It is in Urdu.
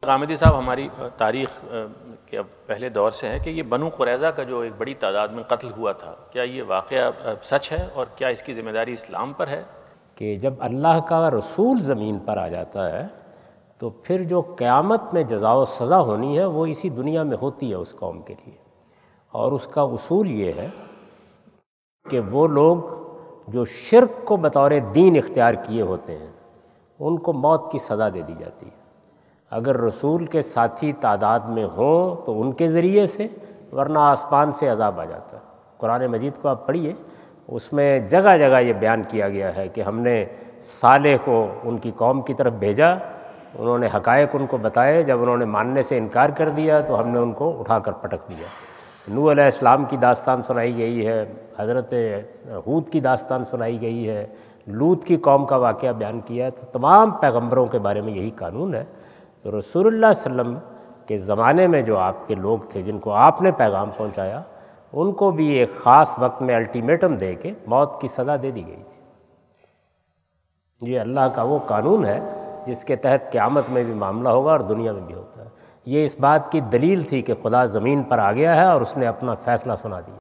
غامدی صاحب، ہماری تاریخ کے پہلے دور سے ہے کہ یہ بنو قریظہ کا جو ایک بڑی تعداد میں قتل ہوا تھا، کیا یہ واقعہ سچ ہے اور کیا اس کی ذمہ داری اسلام پر ہے؟ کہ جب اللہ کا رسول زمین پر آ جاتا ہے تو پھر جو قیامت میں جزا و سزا ہونی ہے وہ اسی دنیا میں ہوتی ہے اس قوم کے لیے، اور اس کا اصول یہ ہے کہ وہ لوگ جو شرک کو بطور دین اختیار کیے ہوتے ہیں ان کو موت کی سزا دے دی جاتی ہے۔ اگر رسول کے ساتھی تعداد میں ہوں تو ان کے ذریعے سے، ورنہ آسمان سے عذاب آ جاتا ہے۔ قرآن مجید کو آپ پڑھیے، اس میں جگہ جگہ یہ بیان کیا گیا ہے کہ ہم نے صالح کو ان کی قوم کی طرف بھیجا، انہوں نے حقائق ان کو بتائے، جب انہوں نے ماننے سے انکار کر دیا تو ہم نے ان کو اٹھا کر پٹک دیا۔ نوح علیہ السلام کی داستان سنائی گئی ہے، حضرت ہود کی داستان سنائی گئی ہے، لوط کی قوم کا واقعہ بیان کیا ہے۔ تو تمام پیغمبروں کے بارے میں یہی قانون ہے۔ تو رسول اللہ صلی اللہ علیہ وسلم کے زمانے میں جو آپ کے لوگ تھے جن کو آپ نے پیغام پہنچایا، ان کو بھی ایک خاص وقت میں الٹیمیٹم دے کے موت کی سزا دے دی گئی تھی۔ یہ اللہ کا وہ قانون ہے جس کے تحت قیامت میں بھی معاملہ ہوگا اور دنیا میں بھی ہوتا ہے۔ یہ اس بات کی دلیل تھی کہ خدا زمین پر آ گیا ہے اور اس نے اپنا فیصلہ سنا دیا۔